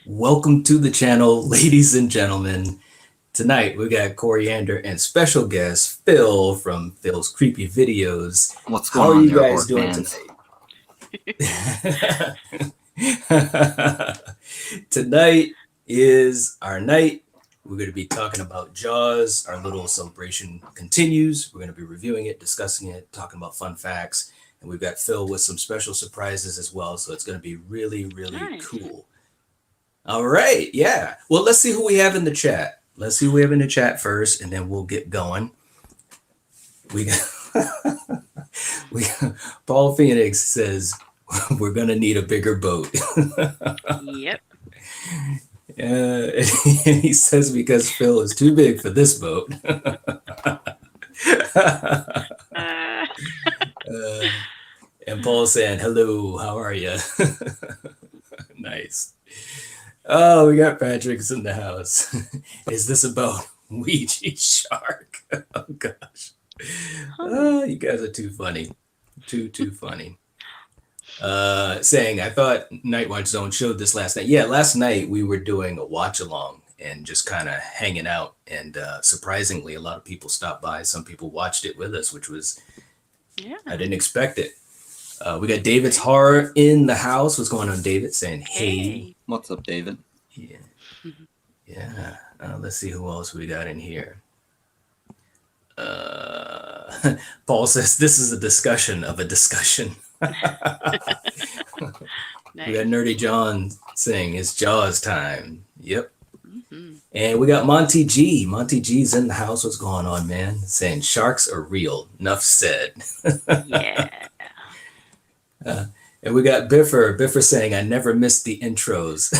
Welcome to the channel, ladies and gentlemen. Tonight we got Coriander and special guest Phil from Phil's Creepy Videos. What's How going are on you there, guys horror doing fans? tonight? Tonight is our night. We're going to be talking about Jaws. Our little celebration continues. We're going to be reviewing it, discussing it, talking about fun facts. And we've got Phil with some special surprises as well. So it's going to be really, really Nice. cool. All right. Yeah. Well, let's see who we have in the chat. Let's see who we have in the chat first, and then we'll get going. We got, Paul Phoenix says, we're going to need a bigger boat. Yep. And he says, because Phil is too big for this boat. And Paul saying, hello, how are you? Nice. Oh, we got Patrick's in the house. Is this about Ouija shark? Oh, gosh. Oh, you guys are too funny. Too funny. Saying, I thought Nightwatch Zone showed this last night. Yeah, last night we were doing a watch along and just kind of hanging out. And surprisingly, a lot of people stopped by. Some people watched it with us, which was, I didn't expect it. We got David's Horror in the house. What's going on, David? Saying, hey. What's up, David? Yeah. Yeah. Let's see who else we got in here. Paul says, this is a discussion of a discussion. Nice. We got Nerdy John saying, it's Jaws time. Yep. Mm-hmm. And we got Monty G. Monty G's in the house. What's going on, man? Saying, sharks are real. Enough said. Yeah. And we got Biffer saying, I never missed the intros.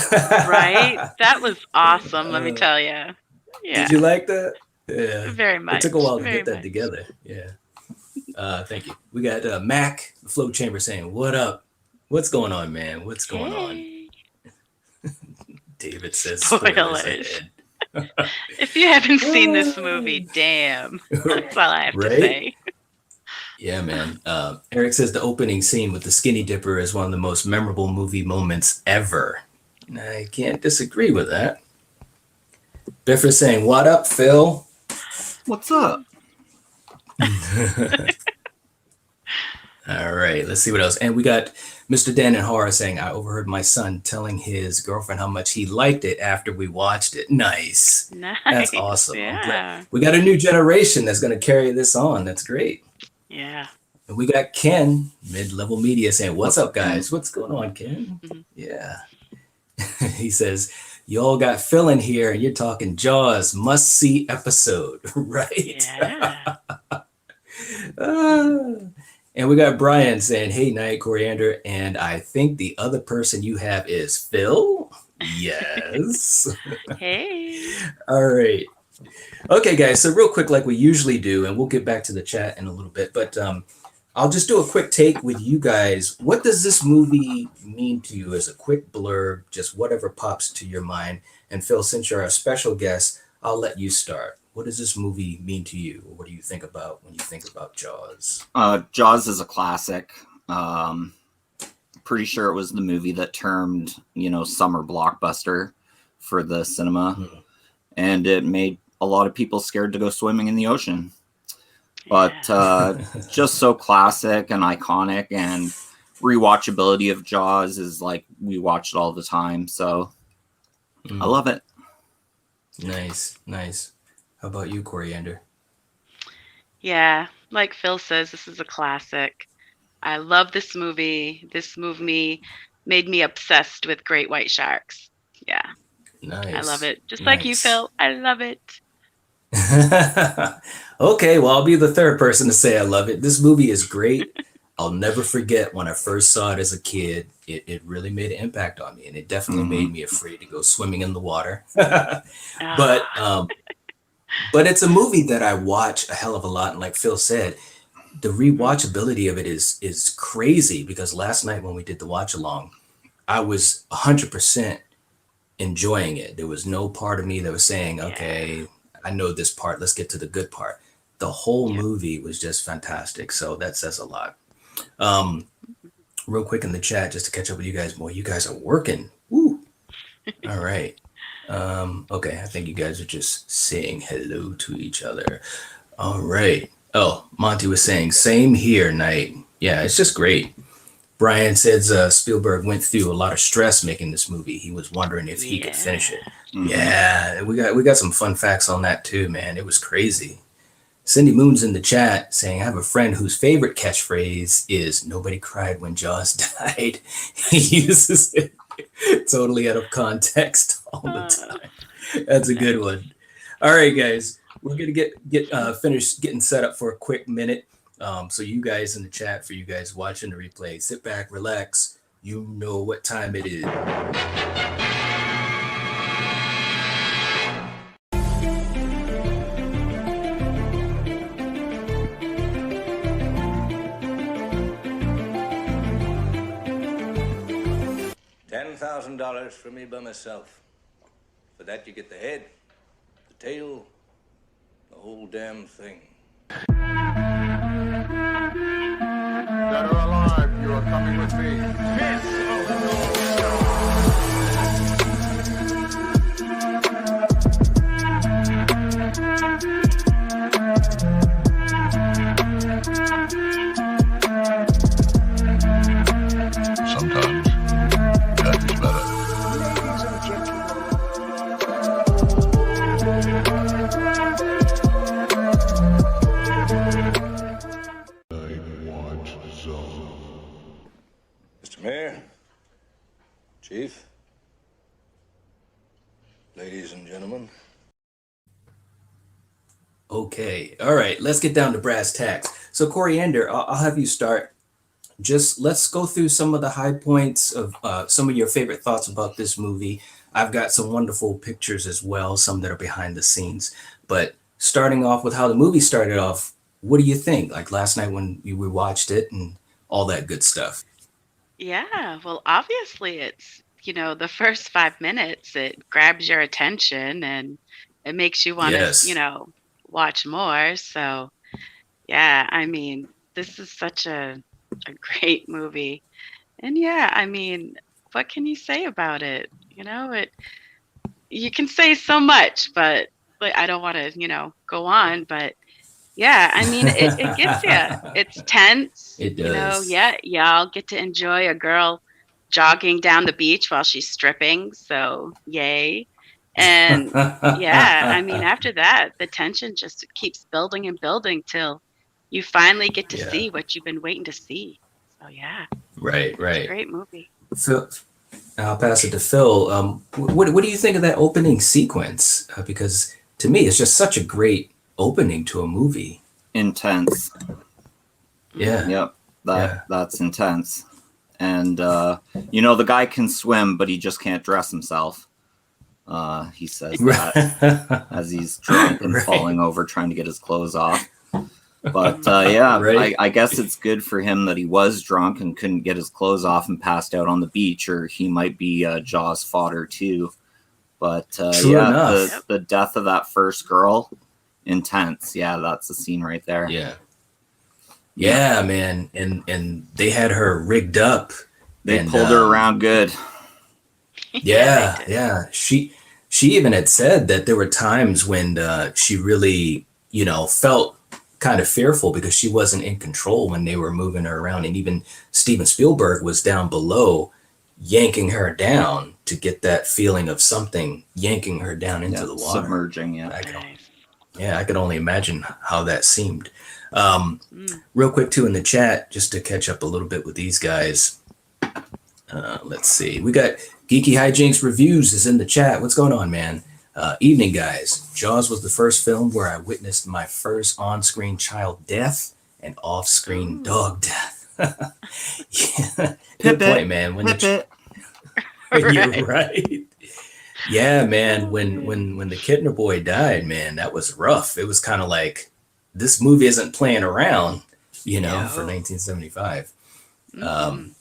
Right? That was awesome, let me tell you. Yeah. Did you like that? Yeah. Very much. It took a while to very get that much. together. Yeah. Thank you. We got Mac, the Flow Chamber saying, what up? What's going on, man? What's going on? Hey. David says, Spoilers. If you haven't seen this movie, damn. That's all I have to say. Yeah, man. Eric says the opening scene with the Skinny Dipper is one of the most memorable movie moments ever. I can't disagree with that. Biffer saying, what up, Phil? What's up? All right, let's see what else. And we got Mr. Dan and Horror saying, I overheard my son telling his girlfriend how much he liked it after we watched it. Nice. Nice. That's awesome. Yeah. We got a new generation that's going to carry this on. That's great. Yeah. And we got Ken, Mid-Level Media, saying, what's up, guys? What's going on, Ken? Mm-hmm. Yeah. He says, you all got Phil in here and you're talking Jaws, must-see episode, right? Yeah. And we got Brian saying, hey, Night Coriander, and I think the other person you have is Phil? Yes. Hey. All right. Okay, guys, so real quick, like we usually do, and we'll get back to the chat in a little bit, but I'll just do a quick take with you guys. What does this movie mean to you as a quick blurb, just whatever pops to your mind? And Phil, since you're our special guest, I'll let you start. What does this movie mean to you? What do you think about when you think about Jaws? Jaws is a classic. Pretty sure it was the movie that termed, summer blockbuster for the cinema. Mm-hmm. And it made a lot of people scared to go swimming in the ocean. But just so classic and iconic, and rewatchability of Jaws is like we watch it all the time. So I love it. Nice. How about you, Coriander? Yeah. Like Phil says, this is a classic. I love this movie. This movie made me obsessed with great white sharks. Yeah. Nice. I love it. Just like you, Phil. I love it. Okay, well, I'll be the third person to say I love it. This movie is great. I'll never forget when I first saw it as a kid. It really made an impact on me, and it definitely made me afraid to go swimming in the water. But it's a movie that I watch a hell of a lot, and like Phil said, the rewatchability of it is crazy, because last night when we did the watch along, I was 100% enjoying it. There was no part of me that was saying, okay, I know this part, let's get to the good part. The whole movie was just fantastic. So that says a lot. Real quick in the chat, just to catch up with you guys more. You guys are working. Woo. All right. Okay, I think you guys are just saying hello to each other. All right. Oh, Monty was saying, same here, Night. Yeah, it's just great. Brian says Spielberg went through a lot of stress making this movie. He was wondering if he could finish Yeah. it. Yeah, we got some fun facts on that too, man. It was crazy. Cindy Moon's in the chat saying, I have a friend whose favorite catchphrase is nobody cried when Jaws died. He uses it totally out of context all the time. That's a good one. All right, guys, we're gonna get finished getting set up for a quick minute. So you guys in the chat, for you guys watching the replay, sit back, relax. You know what time it is. $10,000 for me by myself. For that, you get the head, the tail, the whole damn thing. Dead or alive, you are coming with me. Sometimes death is better. Nightwatch Zone. Mr. Mayor, Chief, ladies and gentlemen. Okay, all right, let's get down to brass tacks. So Coriander, I'll have you start. Just let's go through some of the high points of some of your favorite thoughts about this movie. I've got some wonderful pictures as well, some that are behind the scenes. But starting off with how the movie started off, what do you think? Like last night when we watched it and all that good stuff. Yeah, well, obviously it's, the first 5 minutes, it grabs your attention and it makes you want to, Yes. watch more. So, yeah, I mean, this is such a great movie. And yeah, I mean, what can you say about it? You can say so much, but I don't want to, go on, but yeah, I mean, it gets you. It's tense, It does. yeah, y'all get to enjoy a girl jogging down the beach while she's stripping, so yay. And yeah, I mean, after that, the tension just keeps building and building till you finally get to Yeah. see what you've been waiting to see. So yeah, Right, it's a right. great movie. Phil, I'll pass it to Phil. What do you think of that opening sequence? Because to me, it's just such a great opening to a movie. Intense. Yeah. Yep. Yeah. That's intense. And the guy can swim, but he just can't dress himself. He says that as he's drunk and Right. falling over trying to get his clothes off. But yeah, Right. I guess it's good for him that he was drunk and couldn't get his clothes off and passed out on the beach, or he might be Jaws fodder too. But True yeah, enough. the death of that first girl, intense. Yeah, that's the scene right there. Yeah. Yeah, man. And they had her rigged up. They and, pulled her around good. Yeah, they did. yeah. She even had said that there were times when she really, felt kind of fearful because she wasn't in control when they were moving her around. And even Steven Spielberg was down below yanking her down to get that feeling of something yanking her down into the water. Submerging, yeah. I could only imagine how that seemed. Mm. Real quick too in the chat, just to catch up a little bit with these guys. Let's see. We got Geeky Hijinks Reviews is in the chat. What's going on, man? Evening, guys. Jaws was the first film where I witnessed my first on-screen child death and off-screen dog death. Yeah. Good point, man. When You're right. Yeah, man. When the Kidner boy died, man, that was rough. It was kind of like this movie isn't playing around, for 1975.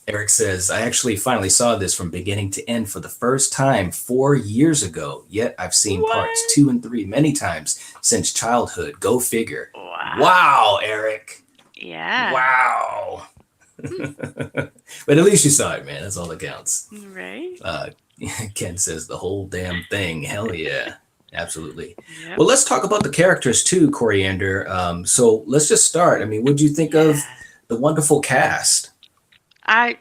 Eric says, I actually finally saw this from beginning to end for the first time 4 years ago. Yet I've seen parts 2 and 3 many times since childhood. Go figure. Wow. Wow, Eric. Yeah. Wow. But at least you saw it, man. That's all that counts. Right? Uh, Ken says the whole damn thing. Hell yeah. Absolutely. Yep. Well, let's talk about the characters too, Coriander. So let's just start. I mean, what do you think of Yeah. the wonderful cast? I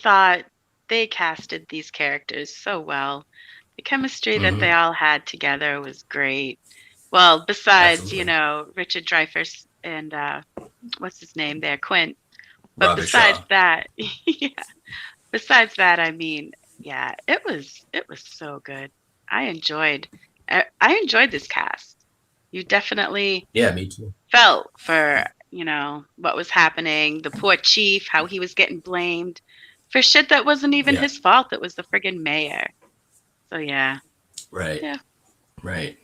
thought they casted these characters so well. The chemistry that Hmm. they all had together was great. Well, besides, Absolutely. Richard Dreyfuss and what's his name there, Quint. But Robert besides Shaw. that, yeah. Besides that, I mean, yeah, it was so good. I enjoyed I enjoyed this cast. You definitely Yeah, me too. felt for, what was happening, the poor chief, how he was getting blamed for shit that wasn't even Yeah. his fault. It was the friggin' mayor. So yeah. Right. Yeah. Right.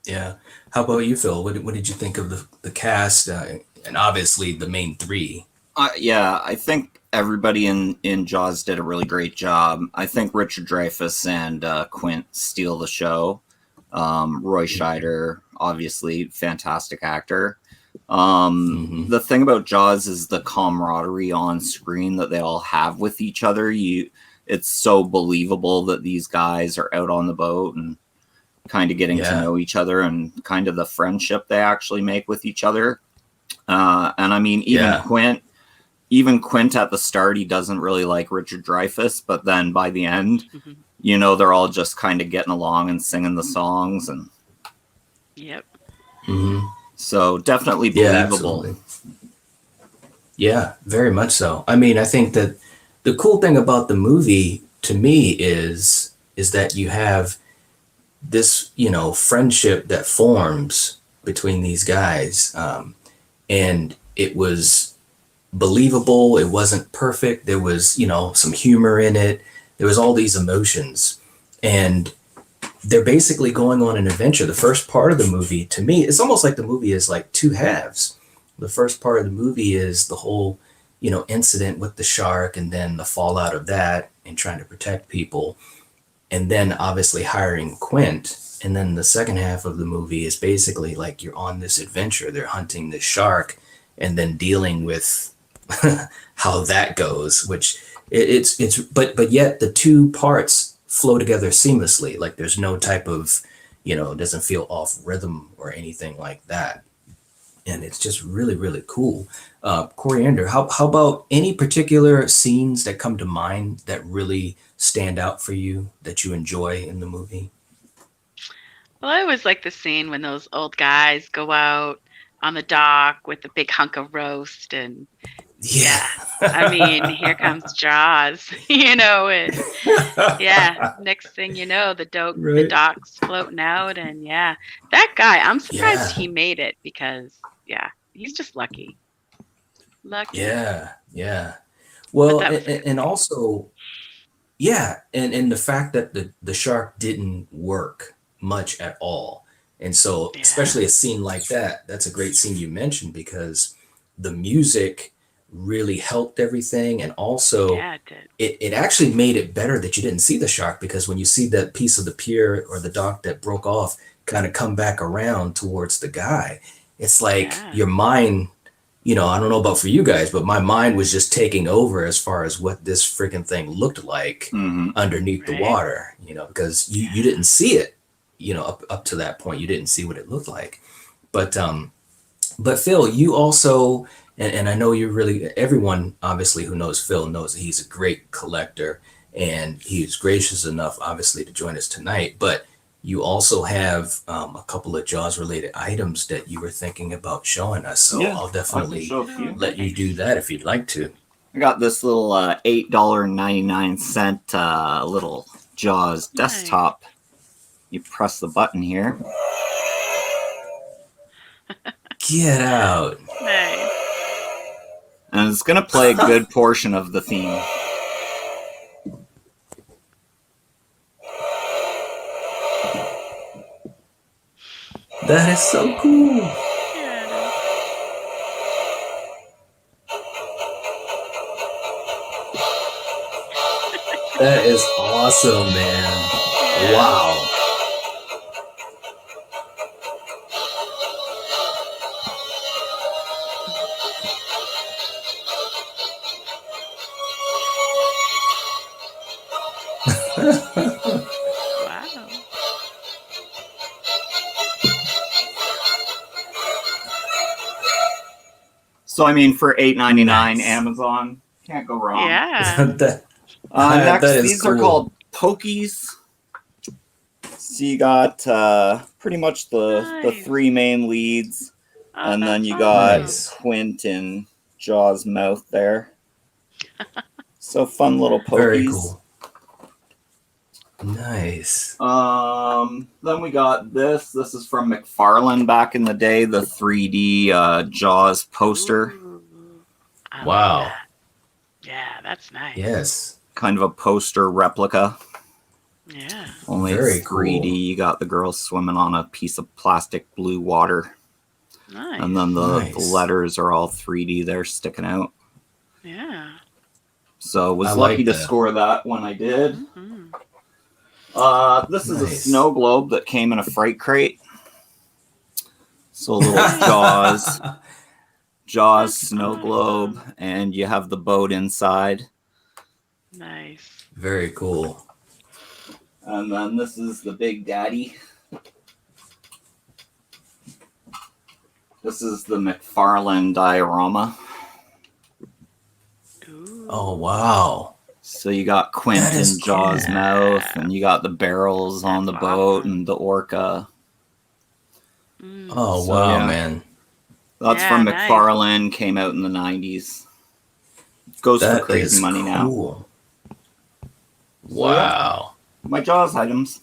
Yeah. How about you, Phil? What did you think of the cast? And obviously the main three. Yeah, I think everybody in Jaws did a really great job. I think Richard Dreyfuss and Quint steal the show. Roy Scheider, obviously, fantastic actor. Hmm. The thing about Jaws is the camaraderie on screen that they all have with each other. It's so believable that these guys are out on the boat and kind of getting to Yeah. know each other, and kind of the friendship they actually make with each other. And I mean, Yeah. even Quint at the start, he doesn't really like Richard Dreyfuss, but then by the end, Mhm. they're all just kind of getting along and singing the songs, and Yep. Hmm. so definitely Yeah, believable. absolutely. Yeah, very much so. I mean, I think that the cool thing about the movie to me is that you have this, friendship that forms between these guys. And it was believable. It wasn't perfect. There was, some humor in it. There was all these emotions. And they're basically going on an adventure. The first part of the movie, to me, it's almost like the movie is like two halves. The first part of the movie is the whole, incident with the shark and then the fallout of that and trying to protect people. And then obviously hiring Quint. And then the second half of the movie is basically like you're on this adventure. They're hunting this shark and then dealing with how that goes, which but yet the two parts flow together seamlessly. Like there's no type of, it doesn't feel off rhythm or anything like that. And it's just really, really cool. Coriander, how about any particular scenes that come to mind that really stand out for you that you enjoy in the movie? Well, I always like the scene when those old guys go out on the dock with the big hunk of roast and Yeah. yeah. I mean, here comes Jaws, and yeah, next thing you know, the Right. dock's floating out and yeah. That guy, I'm surprised Yeah. he made it because yeah, he's just lucky. Lucky. Yeah. Yeah. But Well, that was a good and scene. also, yeah, and the fact that the shark didn't work much at all. And so, Yeah. especially a scene like that, that's a great scene you mentioned because the music really helped everything. And also, Yeah, it did. it actually made it better that you didn't see the shark because when you see that piece of the pier or the dock that broke off kind of come back around towards the guy, it's like Yeah. your mind, I don't know about for you guys, but my mind was just taking over as far as what this freaking thing looked like Hmm. underneath the Right? water, because you Yeah. didn't see it, up to that point, you didn't see what it looked like. But Phil, you also, and I know you really, everyone obviously who knows Phil knows that he's a great collector and he's gracious enough, obviously, to join us tonight. But you also have a couple of Jaws related items that you were thinking about showing us. So Yeah, I'll I can definitely show a Oh, few. let you do nice. that if you'd like to. I got this little $8.99 little Jaws Nice. desktop. You press the button here. Get out. Nice. And it's going to play a good portion of the theme. That is so cool. Yeah, it is. That is awesome, man. Yeah. Wow. Wow. So I mean, for $8.99, Nice. Amazon, can't go wrong. Yeah. That Next, is these are cool. called Pokies. So you got pretty much the Nice. 3 main leads, Oh, and then that's you got Nice. Quint in Jaws' mouth there. So fun little Pokies. Very cool. Nice. Then we got this. This is from Mcfarland back in the day, the 3D Jaws poster. Ooh, I love Wow. that. Yeah, that's nice. Yes. Kind of a poster replica. Yeah. Only Very it's 3D. cool. You got the girl swimming on a piece of plastic blue water. Nice. And then the Nice. letters are all 3D there sticking out. Yeah. So was I lucky like to that. score that when I did. Mhm. This is a Nice. snow globe that came in a freight crate. So a little Jaws That's snow awesome. globe, and you have the boat inside. Nice. Very cool. And then this is the Big Daddy. This is the Mcfarland Diorama. Ooh. Oh wow. So you got Quint That is in Jaws' cool. mouth, and you got the barrels on the That's boat awesome. and the orca. Mm. Oh So, wow, yeah. man. That's Yeah, from nice. Mcfarland, came out in the 90s. Goes That for crazy is money now. cool. So, Wow. My Jaws items.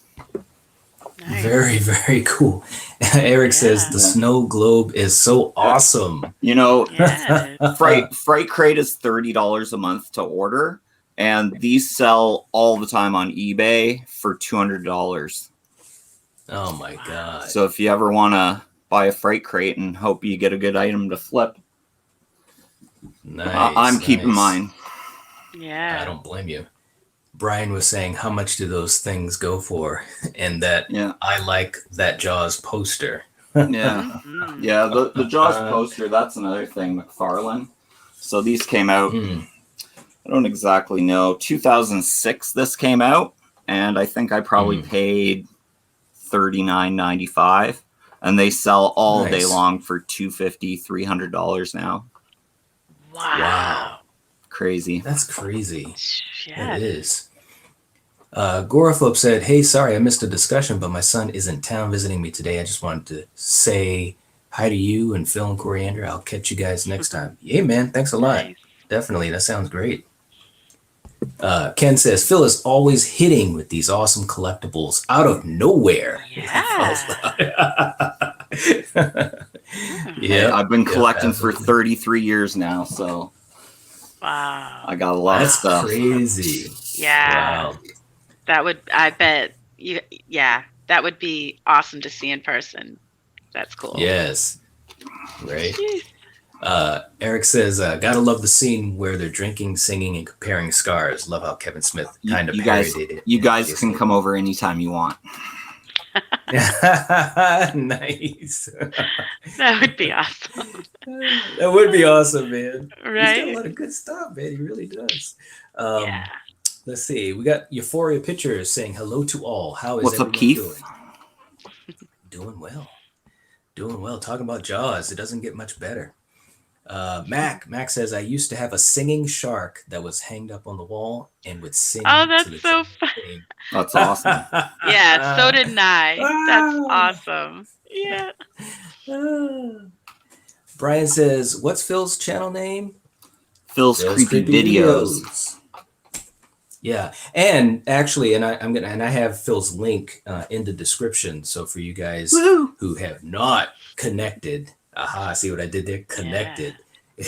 Nice. Very, very cool. Eric says the Yeah. snow globe is so awesome. You know, Yeah. Freight Crate is $30 a month to order, and these sell all the time on eBay for $200. Oh my god. So if you ever want to buy a Freight Crate and hope you get a good item to flip, Nice. I'm keeping nice. mine. Yeah. I don't blame you. Brian was saying how much do those things go for, and that Yeah, I like that Jaws poster. yeah, Mhm. yeah. The Jaws poster, that's another thing, Mcfarland. So these came out, Mm. I don't exactly know, 2006 this came out, and I think I probably paid $39.95, and they sell all day Nice. long for $250, $300 now. Wow. Crazy. That's crazy. Yeah. It is. Goraflop said, "Hey, sorry I missed the discussion, but my son is in town visiting me today. I just wanted to say hi to you and Phil and Coriander. I'll catch you guys next time." Yeah, man. Thanks a lot. Nice. Definitely. That sounds great. Ken says, "Phil is always hitting with these awesome collectibles out of nowhere." Yeah. Yeah. I've been Yeah, collecting for absolutely. 33 years now, so Wow. I got a lot of That's stuff. crazy. Yeah. Wow. That would, I bet you, yeah, that would be awesome to see in person. That's cool. Yes. Right. Jeez. Eric says, "Gotta love the scene where they're drinking, singing, and comparing scars. Love how Kevin Smith kind of You guys, parodied it." you guys can come over anytime you want. Nice. That would be awesome. That would be awesome, man. He's got a Right? lot of good stuff, man. He really does. Yeah. Let's see. We got Euphoria Pictures saying hello to all. How is What's up, everyone Keith? doing? Doing well. Doing well. Talking about Jaws. It doesn't get much better. Mac says, "I used to have a singing shark that was hanged up on the wall and would sing." Oh, to that's the so Jaws fun. theme. That's awesome. Yeah, so did I. That's Ah. awesome. Yeah. Brian says, "What's Phil's channel name?" Phil's Phil's creepy videos. Yeah, and actually, and I have Phil's link in the description. So for you guys Woo! who have not connected, see what I did there? Connected.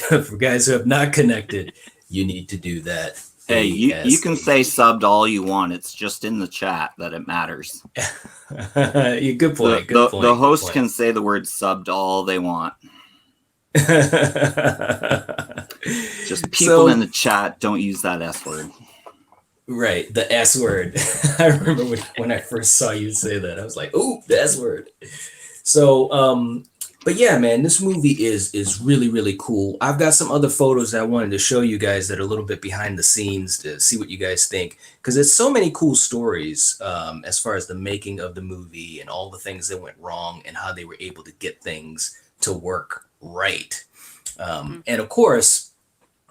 For guys who have not connected, you need to do that. Hey, you can say subbed all you want. It's just in the chat that it matters. Yeah, good point. Good point. The host good can say the word subbed all they want. point. Just people So- in the chat don't use that S word. Right, the S word. I remember when I first saw you say that, I was like, "Oh, the S word." So, But yeah, man, this movie is really, really cool. I've got some other photos that I wanted to show you guys that are a little bit behind the scenes to see what you guys think. Because there's so many cool stories as far as the making of the movie and all the things that went wrong and how they were able to get things to work right. And of course,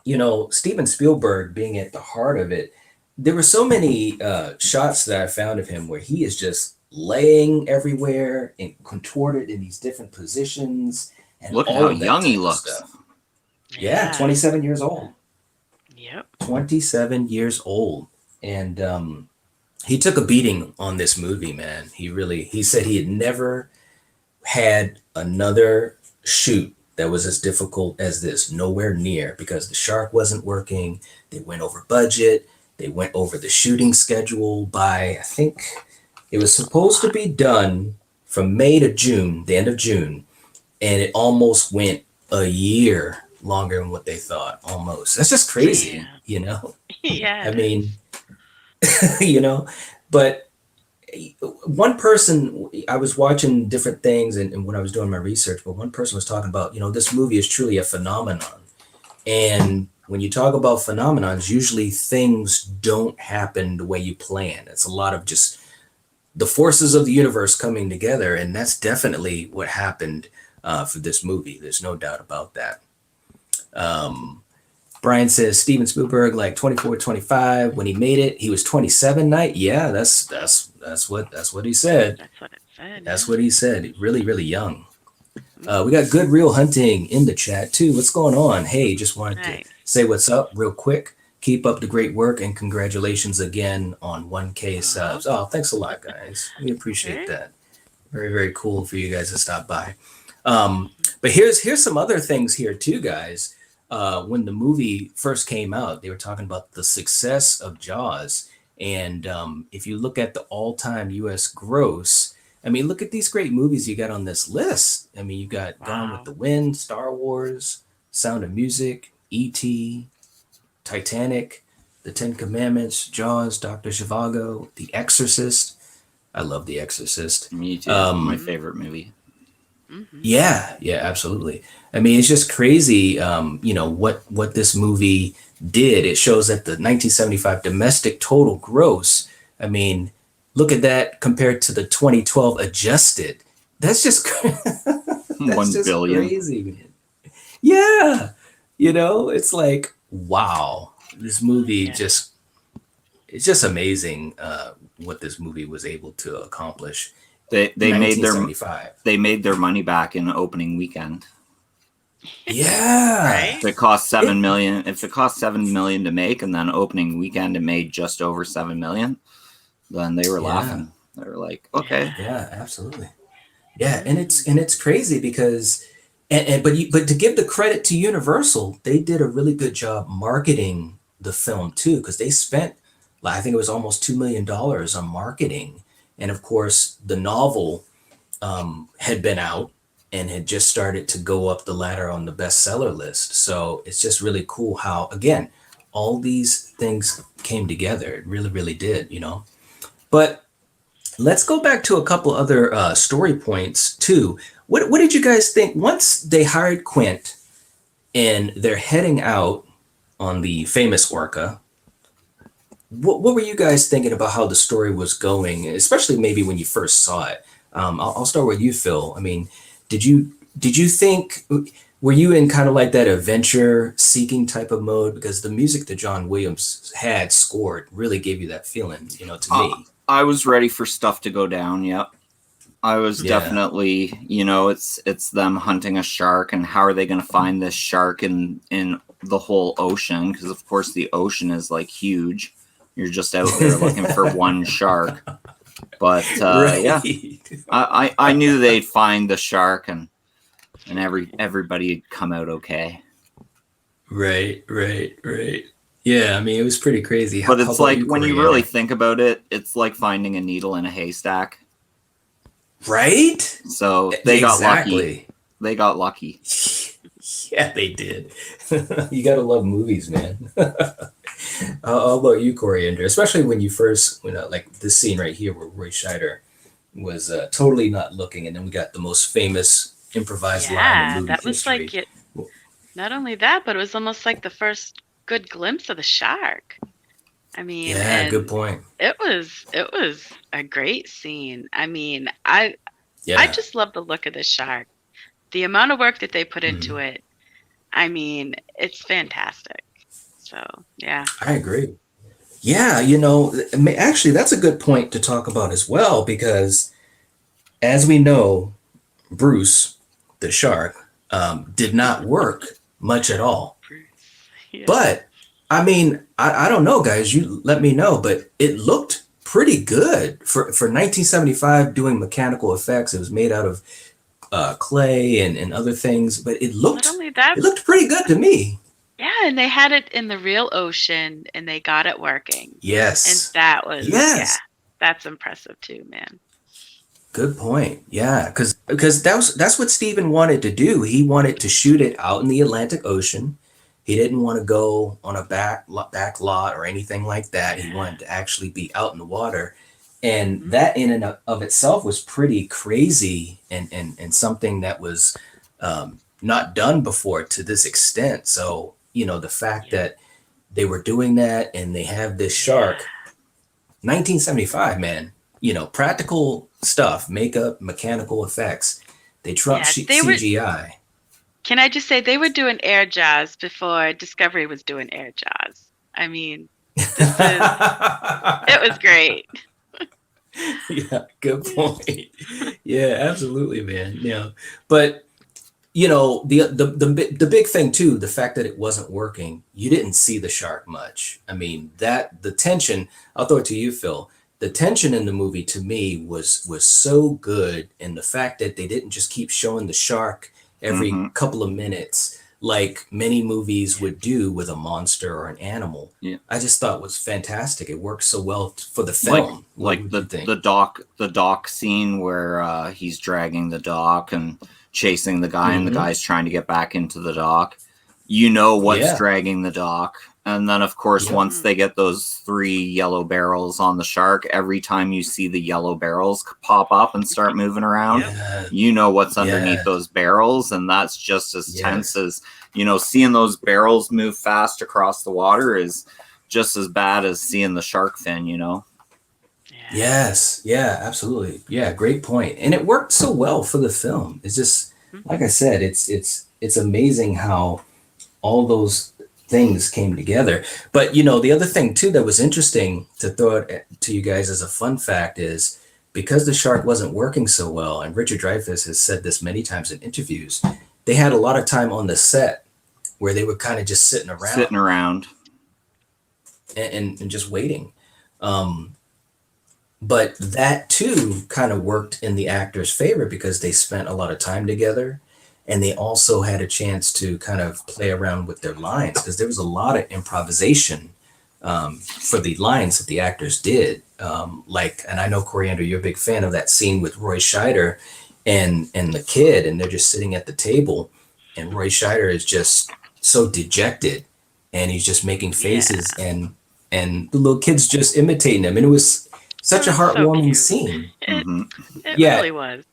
you know, Steven Spielberg being at the heart of it, there were so many shots that I found of him where he is just laying everywhere and contorted in these different positions and Look at all how of that young he type of looks. stuff. Yeah, 27 years old. Yep. 27 years old. And he took a beating on this movie, man. He said he had never had another shoot that was as difficult as this, nowhere near, because the shark wasn't working. They went over budget. They went over the shooting schedule by, I think it was supposed to be done from May to June, the end of June, and it almost went a year longer than what they thought, almost. That's just crazy, Yeah. you know? Yeah. I mean, you know, but one person, I was watching different things and when I was doing my research, but one person was talking about, you know, this movie is truly a phenomenon. And when you talk about phenomenons, usually things don't happen the way you plan. It's a lot of just the forces of the universe coming together. And that's definitely what happened for this movie. There's no doubt about that. Brian says Steven Spielberg, like 24, 25 when he made it. He was 27 night. Yeah, that's what he said. That's what it said. That's what he said. Really, really young. We got Good Real Hunting in the chat too. What's going on? Hey, just wanted Nice. to say what's up real quick. Keep up the great work and congratulations again on 1K subs. Oh, thanks a lot, guys. We appreciate that. Very, very cool for you guys to stop by. But here's some other things here too, guys. When the movie first came out, they were talking about the success of Jaws. And if you look at the all-time US gross, I mean, look at these great movies you got on this list. I mean, you got Gone with the Wind, Star Wars, Sound of Music, E.T., Titanic, The Ten Commandments, Jaws, Dr. Zhivago, The Exorcist. I love The Exorcist. Me too. My favorite movie. Yeah, absolutely. I mean, it's just crazy, you know, what this movie did. It shows that the 1975 domestic total gross, I mean, look at that compared to the 2012 adjusted. That's just, that's 1 just billion. crazy, man. Yeah, you know, it's like, wow, this movie it's just amazing what this movie was able to accomplish. They made their money back in opening weekend. Yeah. Right? If it cost $7 million, if it cost $7 million to make, and then opening weekend it made just over $7 million, then they were laughing. They were like, okay. Yeah, absolutely. Yeah, and it's crazy because but to give the credit to Universal, they did a really good job marketing the film too, because they spent, I think it was almost $2 million on marketing. And of course, the novel had been out and had just started to go up the ladder on the bestseller list. So it's just really cool how, again, all these things came together. It really, really did, you know. But let's go back to a couple other story points too. What did you guys think once they hired Quint and they're heading out on the famous Orca? What were you guys thinking about how the story was going, especially maybe when you first saw it? I'll start with you, Phil. I mean, did you think, were you in kind of like that adventure seeking type of mode? Because the music that John Williams had scored really gave you that feeling, you know, to me. I was ready for stuff to go down. Yep. I was definitely, you know, it's them hunting a shark, and how are they going to find this shark in the whole ocean? Because of course the ocean is like huge. You're just out there looking for one shark. But yeah, I knew they'd find the shark, and everybody'd come out okay. Right. Yeah, I mean, it was pretty crazy. But it's like, when you really think about it, it's like finding a needle in a haystack. Right? So they got lucky. They got lucky. Yeah, they did. You gotta love movies, man. How about you, Coriander? Especially when you first, like this scene right here where Roy Scheider was totally not looking, and then we got the most famous improvised line in Yeah, movie that was history. like it. Not only that, but it was almost like the first good glimpse of the shark. I mean, Yeah, good and point. it was a great scene. I mean, I Yeah. just love the look of the shark. The amount of work that they put into Mhm. it. I mean, it's fantastic. So, yeah. I agree. Yeah, actually, that's a good point to talk about as well, because as we know, Bruce, the shark, did not work much at all. Bruce. Yeah. But I mean, I don't know, guys. You let me know, but it looked pretty good for 1975 doing mechanical effects. It was made out of clay and other things, but it Not looked only that, it looked pretty good to me. yeah, and they had it in the real ocean and they got it working. And Yes. that was, yeah, Yes. that's impressive too, man. Good point. Yeah, because that's what Steven wanted to do. He wanted to shoot it out in the Atlantic Ocean. He didn't want to go on a back lot or anything like that. He Yeah. wanted to actually be out in the water. And that in and of itself was pretty crazy and something that was not done before to this extent. So, the fact Yeah. that they were doing that and they have this shark, 1975, man, practical stuff, makeup, mechanical effects. They trump Yeah, they were, CGI. can I just say they were doing air jaws before Discovery was doing air jaws. I mean, it was great. Yeah, good point. Yeah, absolutely, man. Yeah, but the big thing too, the fact that it wasn't working, you didn't see the shark much. I mean, that the tension. I'll throw it to you, Phil. The tension in the movie to me was so good, and the fact that they didn't just keep showing the shark every hmm couple of minutes like many movies would do with a monster or an animal. Yeah. I just thought was fantastic. It worked so well for the Like film. like What the would you think? the dock scene where he's dragging the dock and chasing the guy, and the Mhm. guy's trying to get back into the dock. You know what's Yeah. dragging the dock. And then, of course, Yep. once they get those 3 yellow barrels on the shark, every time you see the yellow barrels pop up and start moving around, Yep. Yeah. you know what's underneath Yeah. those barrels. And that's just as tense Yes. as, seeing those barrels move fast across the water is just as bad as seeing the shark fin. Yeah. Yes. Yeah, absolutely. Yeah, great point. And it worked so well for the film. It's just like I said, it's amazing how all those things came together. But the other thing too that was interesting to throw it to you guys as a fun fact is because the shark wasn't working so well, and Richard Dreyfuss has said this many times in interviews, they had a lot of time on the set where they were kind of just sitting around and just waiting. But that too kind of worked in the actors' favor because they spent a lot of time together, and they also had a chance to kind of play around with their lines because there was a lot of improvisation for the lines that the actors did. And I know Coriander, you're a big fan of that scene with Roy Scheider and the kid, and they're just sitting at the table, and Roy Scheider is just so dejected, and he's just making faces, and the little kid's just imitating him, and it was such a It was so heartwarming cute. scene. It Yeah. really was.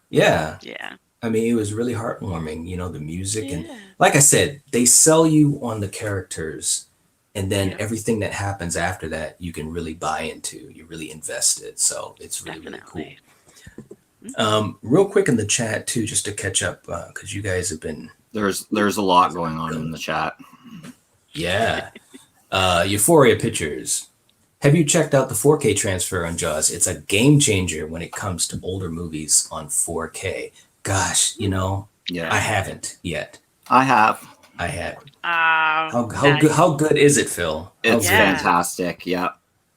Yeah. Yeah. I mean, it was really heartwarming, the music. And Yeah. like I said, they sell you on the characters, and then Yep. everything that happens after that, you can really buy into. You're really invested. So it's really, really cool. Definitely. Real quick in the chat too, just to catch up, because you guys have been, There's a lot going on in the chat. yeah. Euphoria Pictures. Have you checked out the 4K transfer on Jaws? It's a game changer when it comes to older movies on 4K. Gosh, Yeah, I haven't yet. I have. I haven't. Oh, How good is it, Phil? It's Yeah. fantastic. Yeah.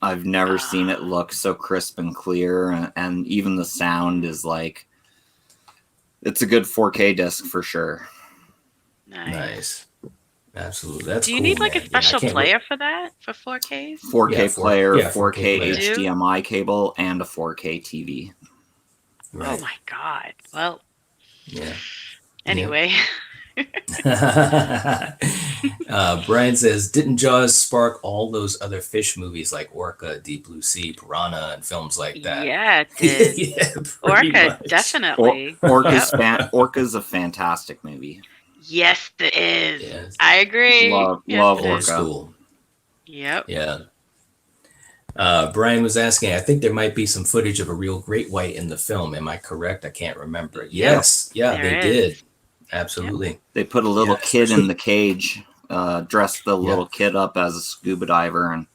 I've never seen it look so crisp and clear. And even the sound is like, it's a good 4K disc for sure. Nice. Absolutely. That's Do you cool, need like man. a special I can't player for that? For 4Ks? 4K Yeah, player, 4K 4K player. HDMI cable, and a 4K TV. Right. Oh my God. Well, Yeah. anyway. Brian says, didn't Jaws spark all those other fish movies like Orca, Deep Blue Sea, Piranha, and films like that? Yeah, it did. Yeah, pretty Orca, much. definitely. Orca's a fantastic movie. Yes, it is. Yes. I agree. Love Yes, love it Old is. Orca. school. Yep. Yeah. Brian was asking, I think there might be some footage of a real great white in the film. Am I correct? I can't remember. Yes. Yeah, There they is. did. Absolutely. They put a little Yeah, kid especially- in the cage, dressed the little kid up as a scuba diver,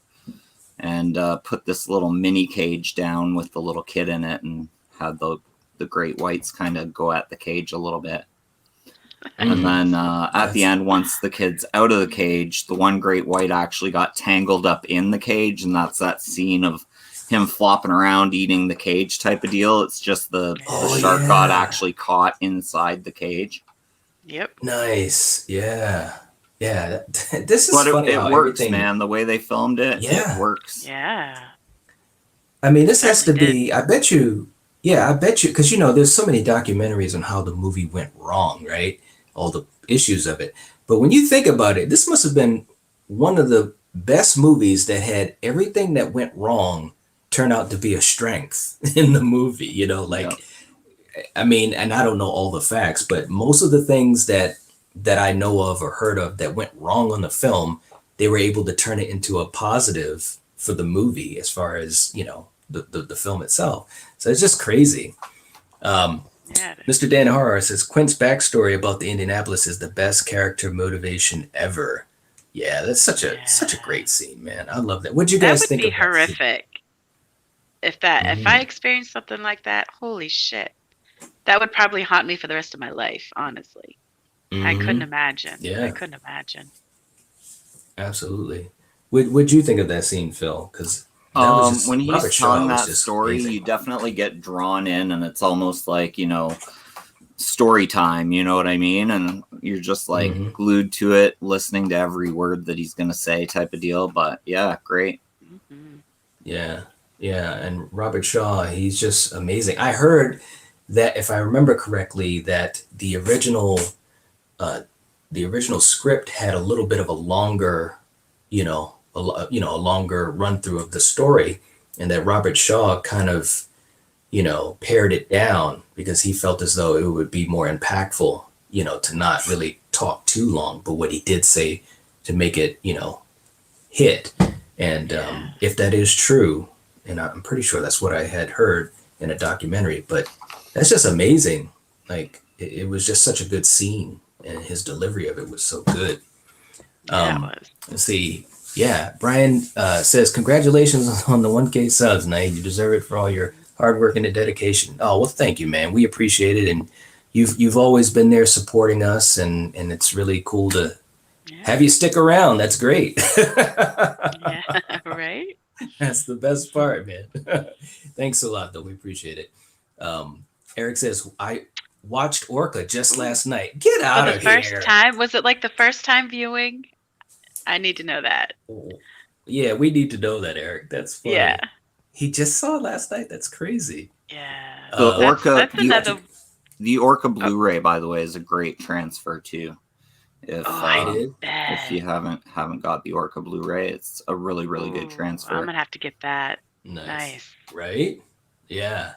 and put this little mini cage down with the little kid in it, and had the great whites kind of go at the cage a little bit. And then at the end, once the kid's out of the cage, the one great white actually got tangled up in the cage, and that's that scene of him flopping around eating the cage type of deal. It's just the shark got actually caught inside the cage. Yep. Nice. Yeah. Yeah. This is But funny. it how works, everything- man. The way they filmed it, Yeah. it works. Yeah. I mean, this has to Certainly be, I bet you, because, there's so many documentaries on how the movie went wrong, right? All the issues of it. But when you think about it, this must have been one of the best movies that had everything that went wrong turn out to be a strength in the movie, I mean, and I don't know all the facts, but most of the things that I know of or heard of that went wrong on the film, they were able to turn it into a positive for the movie as far as, the film itself. So it's just crazy. Yeah. Mr. Dan Horror says Quint's backstory about the Indianapolis is the best character motivation ever. Yeah, that's such a great scene, man. I love that. What'd you That guys would think be of that scene? horrific. If I experienced something like that, holy shit. That would probably haunt me for the rest of my life, honestly. I couldn't imagine. Yeah. I couldn't imagine. Absolutely. What'd you think of that scene, Phil? Because When Robert he's Shaw telling was that just story, amazing. you definitely get drawn in, and it's almost like, story time, you know what I mean? And you're just like glued to it, listening to every word that he's going to say type of deal. But yeah, great. Mm-hmm. Yeah. And Robert Shaw, he's just amazing. I heard that, if I remember correctly, that the original script had a little bit of a longer, a longer run through of the story, and that Robert Shaw kind of, pared it down because he felt as though it would be more impactful, to not really talk too long, but what he did say to make it, hit. And if that is true, and I'm pretty sure that's what I had heard in a documentary, but that's just amazing. Like, it was just such a good scene, and his delivery of it was so good. Yeah, it was. Let's see. Yeah, Brian says, congratulations on the 1K subs, Knight. You deserve it for all your hard work and dedication. Oh, well, thank you, man. We appreciate it. And you've always been there supporting us, and it's really cool to have you stick around. That's great. Yeah, right? That's the best part, man. Thanks a lot, though. We appreciate it. Eric says, I watched Orca just last night. Get out For of the here. first time? Was it like the first time viewing? I need to know that. Yeah, we need to know that, Eric. That's funny. Yeah. He just saw it last night. That's crazy. Yeah. The Orca, That's another. the Orca Blu-ray, by the way, is a great transfer too. I If you haven't got the Orca Blu-ray, it's a really, really good transfer. I'm gonna have to get that. Nice. Right? Yeah.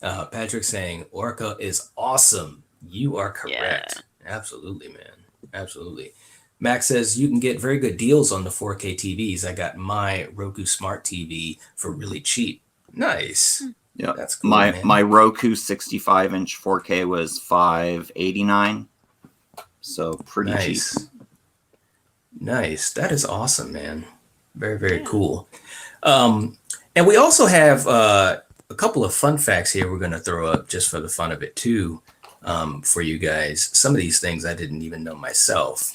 Patrick saying Orca is awesome. You are correct. Yeah. Absolutely, man. Absolutely. Max says you can get very good deals on the 4K TVs. I got my Roku Smart TV for really cheap. Nice. Yeah, That's cool, my man. my Roku 65-inch 4K was $589, so pretty cheap. Nice. That is awesome, man. Very, very cool. And we also have a couple of fun facts here we're going to throw up just for the fun of it too, for you guys. Some of these things I didn't even know myself.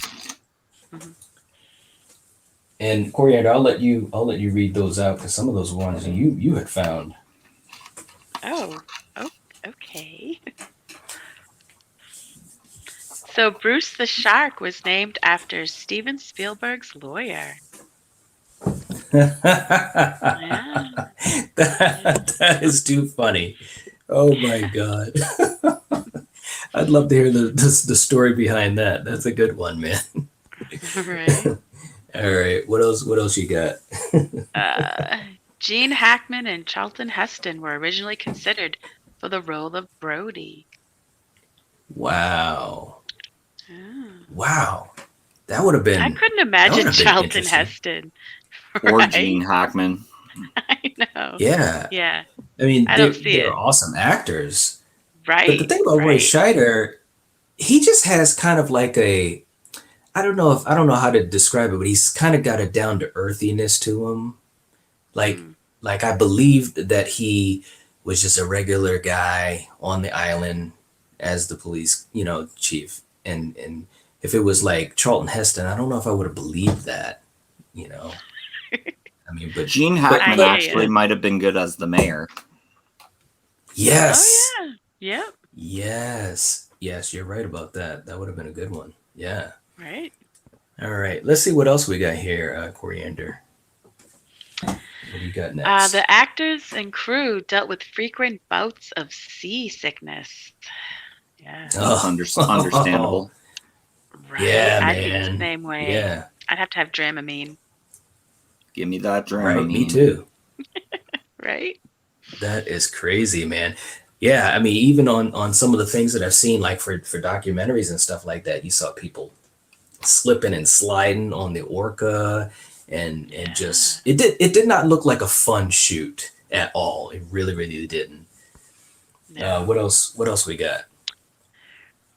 And Coriander, I'll let you read those out because some of those ones you had found. Oh, okay. So Bruce the Shark was named after Steven Spielberg's lawyer. Yeah. That is too funny. Oh my God. I'd love to hear the story behind that. That's a good one, man. Right. All right. What else you got? Gene Hackman and Charlton Heston were originally considered for the role of Brody. Wow. Oh. Wow. That would have been I couldn't that imagine would have been Charlton interesting. Heston. Or Right? Gene Hackman. I know. Yeah. Yeah. I mean, I don't see they're it. awesome actors. Right. But the thing about Roy right. Scheider, he just has kind of like I don't know how to describe it, but he's kind of got a down to earthiness to him. Like I believed that he was just a regular guy on the island as the police, chief. And if it was like Charlton Heston, I don't know if I would have believed that, I mean, but Gene Hackman hear actually ya. might have been good as the mayor. yes. Oh yeah. Yep. Yes, you're right about that. That would have been a good one. Yeah. Right. All right. Let's see what else we got here, Coriander. What do you got next? The actors and crew dealt with frequent bouts of seasickness. Yeah. Oh. Understandable. Right. Yeah, I'd be the man. same way. Yeah. I'd have to have Dramamine. Give me that Dramamine. Right. Me too. Right. That is crazy, man. Yeah. I mean, even on some of the things that I've seen, like for documentaries and stuff like that, you saw people slipping and sliding on the Orca, and just it did not look like a fun shoot at all. It really, really didn't. No. What else we got?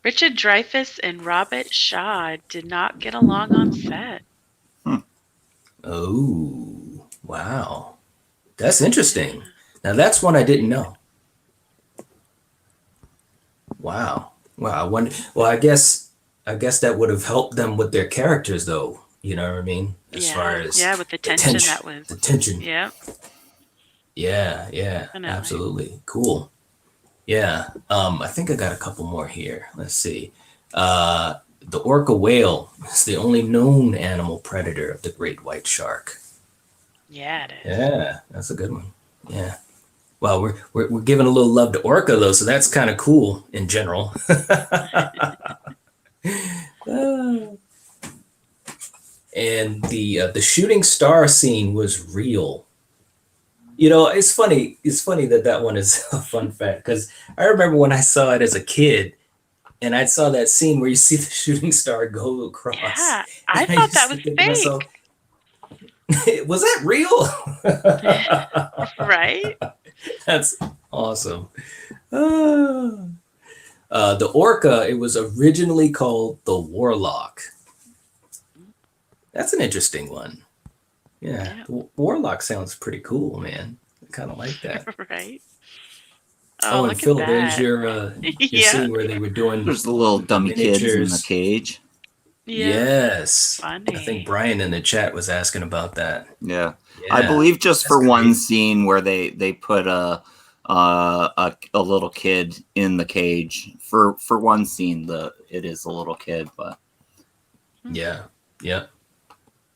Richard Dreyfuss and Robert Shaw did not get along on set. Oh, wow. That's interesting. Now that's one I didn't know. Wow. Well, I guess that would have helped them with their characters, though. You know what I mean? As far as with the tension that was. the tension. Yeah. Yeah, Definitely. absolutely. Cool. Yeah. I think I got a couple more here. Let's see. The orca whale is the only known animal predator of the great white shark. Yeah, it is. Yeah, that's a good one. Yeah. Well, we're giving a little love to orca though, so that's kind of cool in general. And the shooting star scene was real. It's funny. It's funny that one is a fun fact, because I remember when I saw it as a kid, and I saw that scene where you see the shooting star go across. Yeah, I and thought used that to was think to fake. myself, was that real? Right? That's awesome. The orca, it was originally called the Warlock. That's an interesting one. Yeah. Warlock sounds pretty cool, man. I kind of like that. Right. Oh, and look Phil, at there's that. your Yeah. scene where they were doing There's the little dummy kids in the miniatures. cage. Yeah. Yes. Funny. I think Brian in the chat was asking about that. Yeah. Yeah. I believe just That's for one great. scene where they put a little kid in the cage for one scene. It is a little kid, but Yeah. Yep.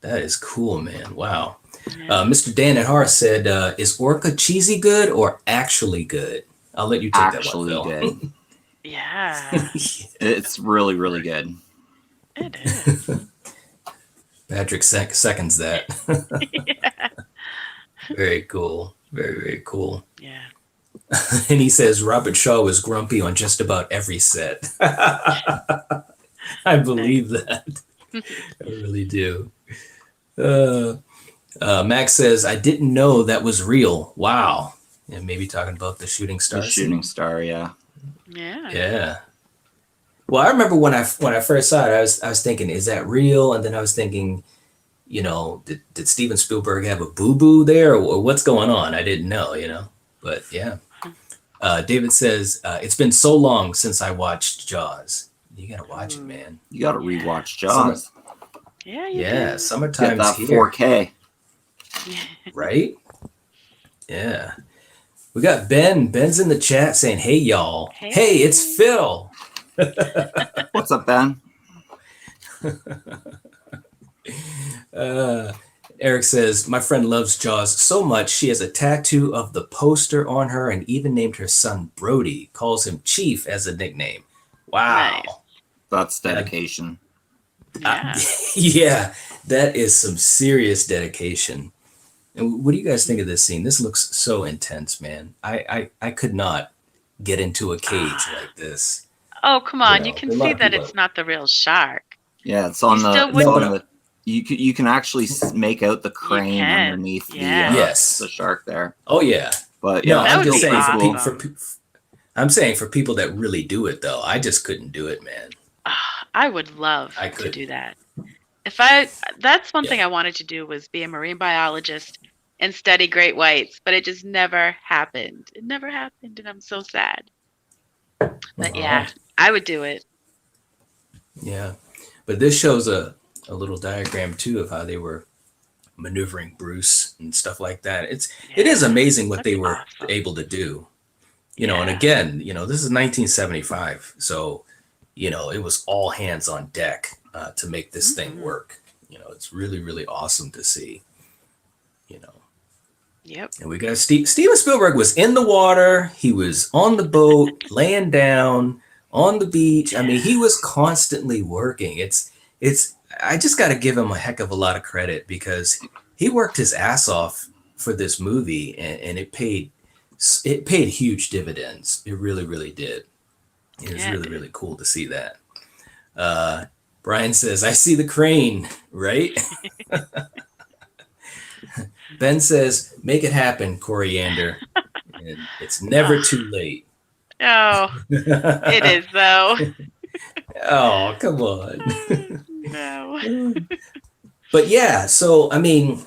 That is cool, man. Wow. Yeah. Mr. Dan at Hearth said, is orca cheesy good or actually good? I'll let you take actually that one, Phil. good. Yeah, It's really, really good. it is. Patrick seconds that. Yeah. Very cool. Very, very cool. Yeah. And he says Robert Shaw was grumpy on just about every set. I believe that. I really do. Max says, I didn't know that was real. Wow. And maybe talking about the shooting star. The shooting star, yeah. Yeah. Yeah. Well, I remember when I first saw it, I was thinking, is that real? And then I was thinking, did Steven Spielberg have a boo-boo there, or what's going on? I didn't know, But yeah. David says, it's been so long since I watched Jaws. You gotta watch it, man. You got to rewatch Jaws. Yeah. You Yeah, do. Get summertime's that here, 4K. right? Yeah. We got Ben. Ben's in the chat saying, hey, y'all. Hey, it's Phil. What's up, Ben? Eric says, my friend loves Jaws so much she has a tattoo of the poster on her and even named her son Brody, calls him Chief as a nickname. Wow. Nice. That's dedication. Yeah. Yeah, that is some serious dedication. And what do you guys think of this scene? This looks so intense, man. I could not get into a cage like this. Oh, come You on. You know, can a lot see of that people. it's not the real shark. Yeah, it's on the. still It's on wouldn't- the. You can actually make out the crane can, underneath yeah. Yes. the shark there. Oh yeah. But No, yeah, That I'm would just be saying awesome. I'm saying for people that really do it though. I just couldn't do it, man. I would love I to could. do that. That's one thing I wanted to do was be a marine biologist and study great whites, but it just never happened. It never happened, and I'm so sad. But yeah, I would do it. Yeah. But this shows a little diagram too of how they were maneuvering Bruce and stuff like that. It is amazing what they were awesome. able to do. You know, and Yeah. again, you know, this is 1975. So, you know, it was all hands on deck to make this thing work. You know, it's really, really awesome to see, you know. Yep. And we got Steven Spielberg was in the water. He was on the boat, laying down on the beach. I mean, he was constantly working. I just got to give him a heck of a lot of credit because he worked his ass off for this movie and it paid huge dividends. It really, really did. It was really, really cool to see that. Brian says, I see the crane, right? Ben says, make it happen, Coriander. And it's never too late. Oh, it is though. Oh, come on. No. But yeah, so, I mean,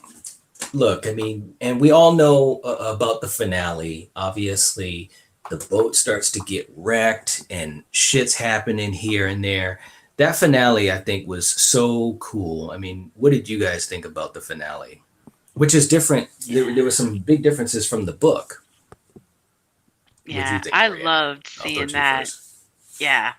look, and we all know about the finale. Obviously, the boat starts to get wrecked and shit's happening here and there. That finale, I think, was so cool. I mean, what did you guys think about the finale? Which is different. There were some big differences from the book. Yeah, think, I Miranda? loved I'll throw seeing to you that. first. Yeah,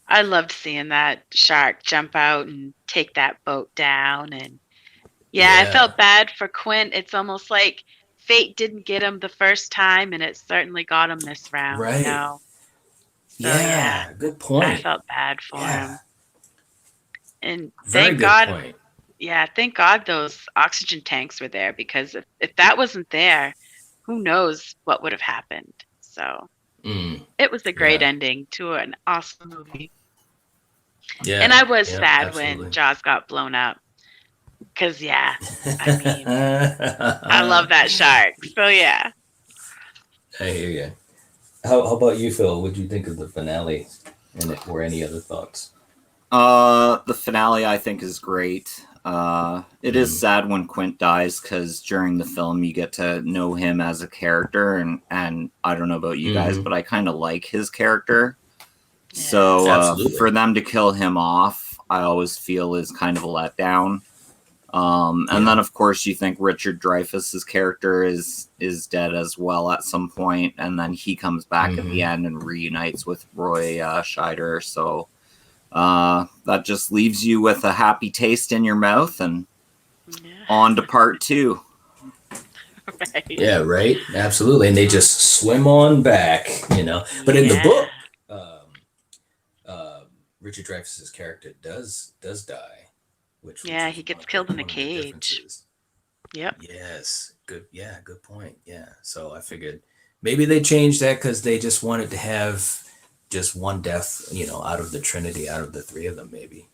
I loved seeing that shark jump out and take that boat down. And I Yeah. felt bad for Quint. It's almost like fate didn't get him the first time, and it certainly got him this round. Right. You know? So, Yeah, good point. I felt bad for him. And Very thank good God. point. Yeah, thank God those oxygen tanks were there because if that wasn't there, who knows what would have happened. So it was a great ending to an awesome movie. Yeah. And I was sad absolutely. when Jaws got blown up. Because, I mean, I love that shark. So, yeah. I hear you. How about you, Phil? What do you think of the finale? Or any other thoughts? The finale I think is great. It is sad when Quint dies because during the film you get to know him as a character, and I don't know about you guys, but I kind of like his character. Yeah. So Absolutely. for them to kill him off, I always feel is kind of a letdown. And then of course you think Richard Dreyfuss's character is dead as well at some point, and then he comes back at the end and reunites with Roy Scheider. So that just leaves you with a happy taste in your mouth and on to part 2. Right. Yeah, right. Absolutely. And they just swim on back, you know. But in the book, Richard Dreyfuss's character does die. Which he gets killed in a cage. Yep. Yes. Good. Yeah. Good point. Yeah. So I figured maybe they changed that because they just wanted to have just one death, you know, out of the Trinity, out of the 3 of them, maybe.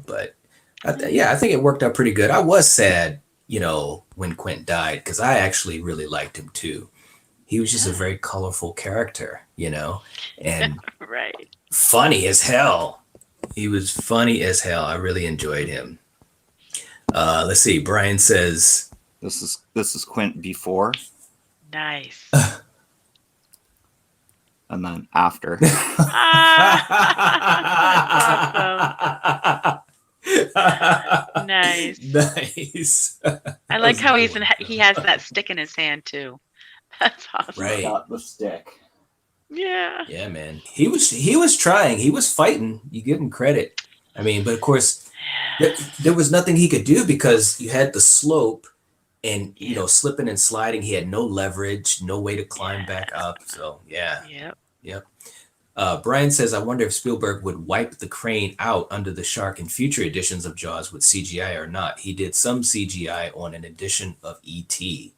But I think it worked out pretty good. I was sad, you know, when Quint died because I actually really liked him too. He was just a very colorful character, you know, and Right. funny as hell. He was funny as hell. I really enjoyed him. Let's see. Brian says, This is Quint before Nice. and then after. Nice. Nice. I like how he has that stick in his hand too. That's awesome. Right. Got the stick. Yeah. Yeah, man. He was trying. He was fighting. You give him credit. I mean, but of course, there was nothing he could do because you had the slope and, you know, slipping and sliding. He had no leverage, no way to climb back up. So, yeah. Yep. Yep. Brian says, I wonder if Spielberg would wipe the crane out under the shark in future editions of Jaws with CGI or not. He did some CGI on an edition of E.T.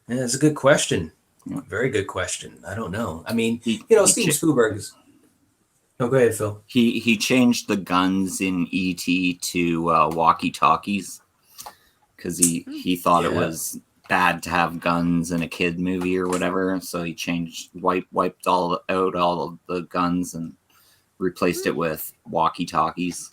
And that's a good question. Very good question. I don't know. I mean, Steven Spielberg is... No, go ahead, Phil. He changed the guns in E.T. to walkie-talkies because he thought it was bad to have guns in a kid movie or whatever. So he wiped all of the guns and replaced it with walkie-talkies.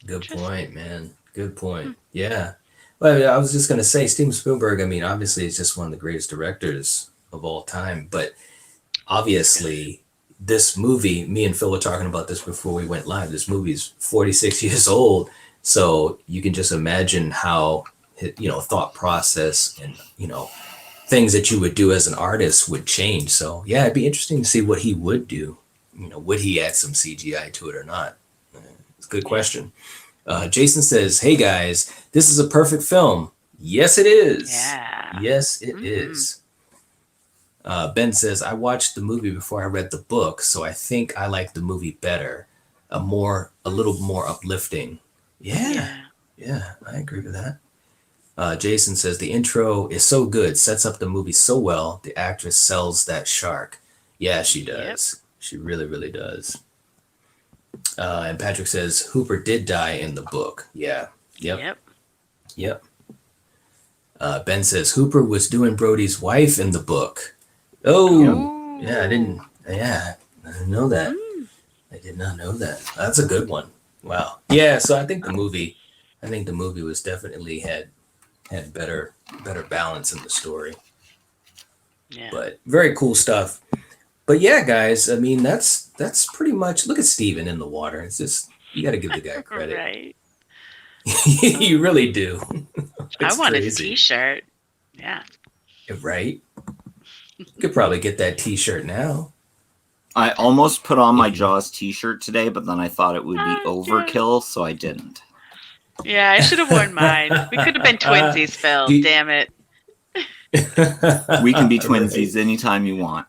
Good point, man. Good point. Yeah. Well, I was just going to say, Steven Spielberg, I mean, obviously, is just one of the greatest directors of all time. But obviously, this movie, me and Phil were talking about this before we went live. This movie is 46 years old. So you can just imagine how, thought process and, things that you would do as an artist would change. So, yeah, it'd be interesting to see what he would do. Would he add some CGI to it or not? It's a good question. Jason says, hey, guys, this is a perfect film. Yes, it is. Yeah. Yes, it is. Ben says, I watched the movie before I read the book, so I think I like the movie better. A little more uplifting. Yeah, I agree with that. Jason says, the intro is so good, sets up the movie so well. The actress sells that shark. Yeah, she does. Yep. She really, really does. And Patrick says, Hooper did die in the book. Yeah. Yep. Ben says, Hooper was doing Brody's wife in the book. Oh, yeah, I didn't know that. I did not know that. That's a good one. Wow. Yeah, so I think the movie was definitely had better balance in the story. Yeah. But very cool stuff. But yeah, guys, I mean, that's pretty much, look at Steven in the water. It's just, you got to give the guy credit. Right. You really do. I want his t-shirt. Yeah. Right? You could probably get that t-shirt now. I almost put on my Jaws t-shirt today, but then I thought it would be overkill, so I didn't. Yeah, I should have worn mine. We could have been twinsies, Phil. Damn it. We can be twinsies anytime you want.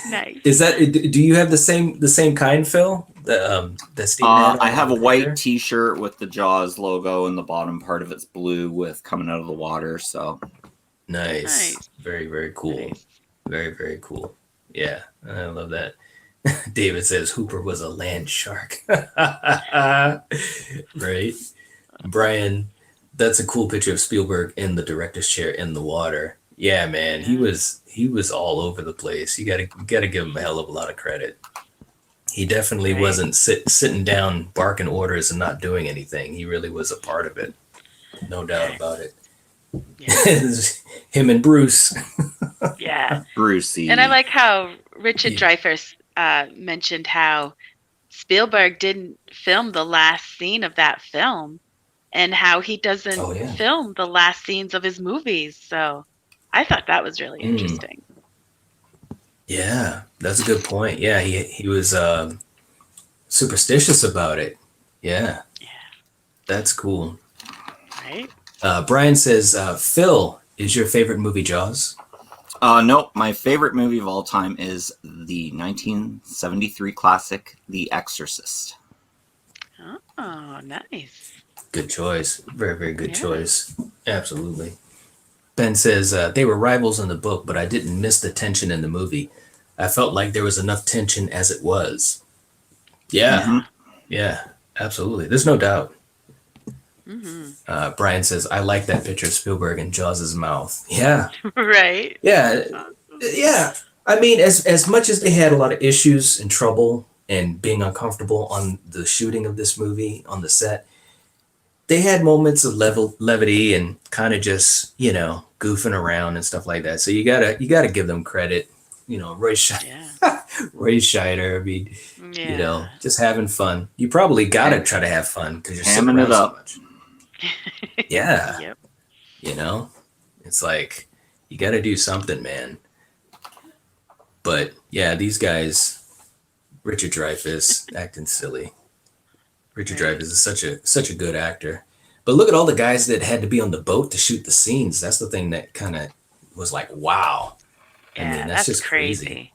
Nice. Is that? Do you have the same kind, Phil? That Steven had I have a white T-shirt with the Jaws logo, and the bottom part of it's blue with coming out of the water. So nice. Very, very cool. Nice. Very, very cool. Yeah, I love that. David says Hooper was a land shark. Right, Brian. That's a cool picture of Spielberg in the director's chair in the water. Yeah, man, he was all over the place. You gotta give him a hell of a lot of credit. He definitely wasn't sitting down barking orders and not doing anything. He really was a part of it, no doubt about it. Yeah. Him and Bruce. Yeah, Brucey. And I like how Richard Dreyfuss mentioned how Spielberg didn't film the last scene of that film, and how he doesn't film the last scenes of his movies. So I thought that was really interesting. Yeah, that's a good point. Yeah, he was superstitious about it. Yeah. That's cool. Right? Brian says, Phil, is your favorite movie Jaws? No, my favorite movie of all time is the 1973 classic, The Exorcist. Oh, nice. Good choice. Very, very good choice. Absolutely. Ben says, they were rivals in the book, but I didn't miss the tension in the movie. I felt like there was enough tension as it was. Yeah. Yeah, absolutely. There's no doubt. Brian says, I like that picture of Spielberg in Jaws' mouth. Yeah. Right. Yeah. Yeah. I mean, as much as they had a lot of issues and trouble and being uncomfortable on the shooting of this movie on the set, they had moments of levity and kind of just, goofing around and stuff like that. So you gotta give them credit. Roy Scheider. I mean, just having fun. You probably gotta try to have fun because you're hamming it up. So much. Yeah. Yep. It's like you gotta do something, man. But yeah, these guys, Richard Dreyfuss acting silly. Richard Dreyfuss is such a good actor. But look at all the guys that had to be on the boat to shoot the scenes. That's the thing that kind of was like, wow. I mean, Yeah, that's that's just crazy. crazy.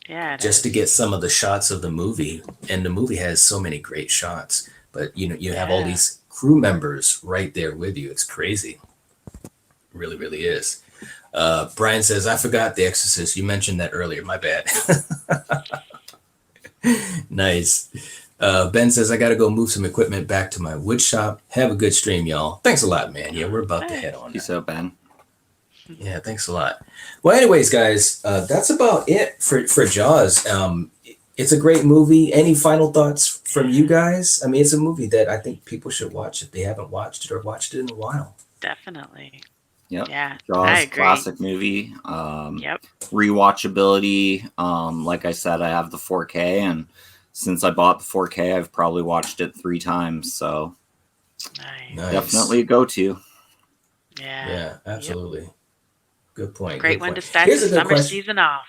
Yeah, it Just to is. get some of the shots of the movie, and the movie has so many great shots, but you have all Yeah. these crew members right there with you. It's crazy. Really, really is. Brian says, I forgot The Exorcist. You mentioned that earlier. My bad. Nice. Ben says, I got to go move some equipment back to my wood shop. Have a good stream, y'all. Thanks a lot, man. Yeah, we're about to head on. Peace out, Ben. Yeah, thanks a lot. Well, anyways, guys, that's about it for Jaws. It's a great movie. Any final thoughts from you guys? I mean, it's a movie that I think people should watch if they haven't watched it or watched it in a while. Definitely. Yep. Yeah, I Jaws, agree. classic movie. Yep. Rewatchability. Like I said, I have the 4K, and since I bought the 4K, I've probably watched it 3 times. So Nice. Nice. definitely a go-to. Yeah. Yeah, absolutely. Good point. Great good one point. to start Here's the a good summer question. season off.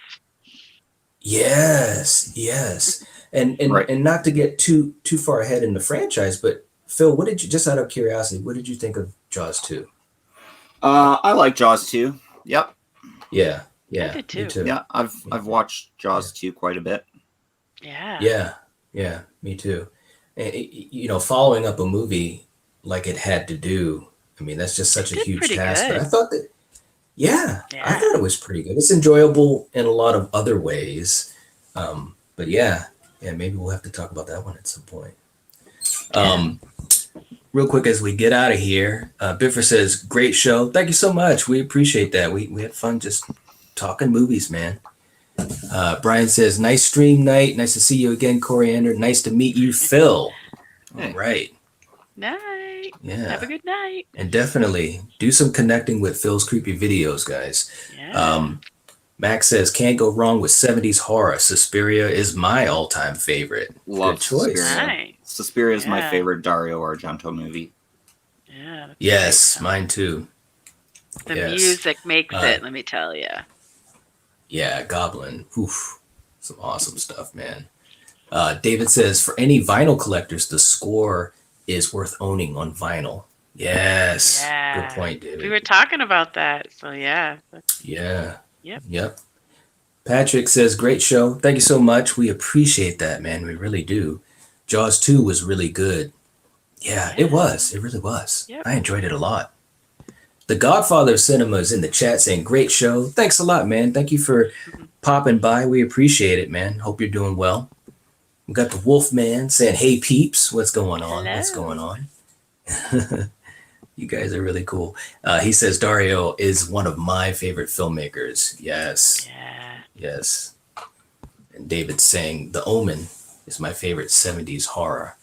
Yes. And Right. and not to get too far ahead in the franchise, but Phil, what did you, just out of curiosity, what did you think of Jaws 2? I like Jaws 2. Yep. Yeah. I did Me too. too. Yeah, I've watched Jaws 2 quite a bit. Yeah. Yeah, me too. And following up a movie like it had to do, I mean, that's just such a Did huge pretty task. good. But I thought that, I Yeah. thought it was pretty good. It's enjoyable in a lot of other ways. But yeah, maybe we'll have to talk about that one at some point. Real quick as we get out of here, Biffer says, great show. Thank you so much. We appreciate that. We had fun just talking movies, man. Brian says, nice stream night. Nice to see you again, Coriander. Nice to meet you, Phil. Hey. All right. Night. Yeah. Have a good night. And definitely do some connecting with Phil's creepy videos, guys. Yeah. Max says, can't go wrong with 70s horror. Suspiria is my all-time favorite. Love Good choice. Suspiria. Nice. Suspiria is my Yeah. favorite Dario Argento movie. Yeah. that's Yes, great. mine too. The yes. music makes it, let me tell you. Yeah, Goblin. Oof. Some awesome stuff, man. David says, for any vinyl collectors, the score is worth owning on vinyl. Yes. Yeah. Good point, David. We were talking about that, so yeah. Yeah. Yep. Patrick says, great show. Thank you so much. We appreciate that, man. We really do. Jaws 2 was really good. Yeah, it was. It really was. Yep. I enjoyed it a lot. The Godfather of Cinema is in the chat saying, great show. Thanks a lot, man. Thank you for popping by. We appreciate it, man. Hope you're doing well. We got the Wolfman saying, hey, peeps. What's going on? Hello. What's going on? You guys are really cool. He says, Dario is one of my favorite filmmakers. Yes. Yeah. Yes. And David's saying, The Omen is my favorite 70s horror.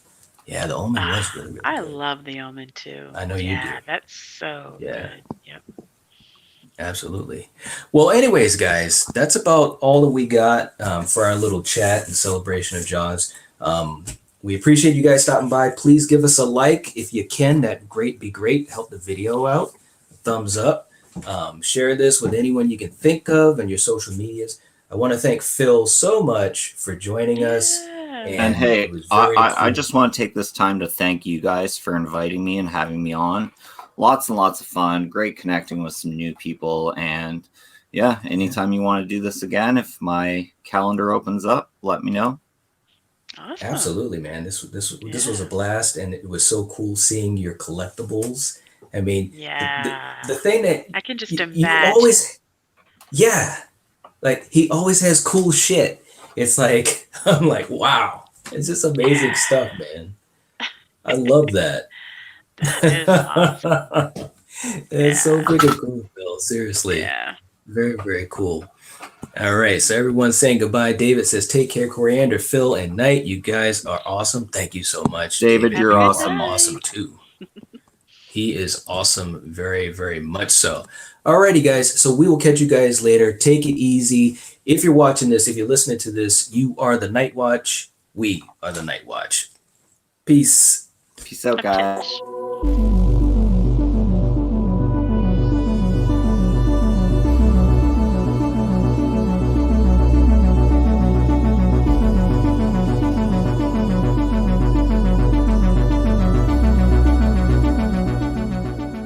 Yeah, The Omen was really, really I good. love The Omen too. I know you do. Yeah, that's so Yeah. good. Yep. Absolutely. Well, anyways, guys, that's about all that we got for our little chat and celebration of Jaws. We appreciate you guys stopping by. Please give us a like if you can. That'd be great. Help the video out. A thumbs up. Share this with anyone you can think of on your social medias. I want to thank Phil so much for joining us. Yeah. And hey, it was very I cool. just want to take this time to thank you guys for inviting me and having me on. Lots and lots of fun. Great connecting with some new people. And yeah, anytime you want to do this again, if my calendar opens up, let me know. Awesome. Absolutely, man. This was a blast, and it was so cool seeing your collectibles. I mean, Yeah. the thing that I can just you imagine. always, like he always has cool shit. It's like I'm like, wow, it's just amazing stuff, man. I love that. That is awesome. It's so freaking cool, Bill. Seriously, Yeah. very, very cool. All right, so everyone's saying goodbye. David says, take care, Coriander, Phil, and Knight. You guys are awesome. Thank you so much. David, you're you awesome. are awesome too. He is awesome, very, very much so. Alrighty, guys. So we will catch you guys later. Take it easy. If you're watching this, if you're listening to this, you are the Nightwatch. We are the Nightwatch. Peace. Peace out, guys. Okay.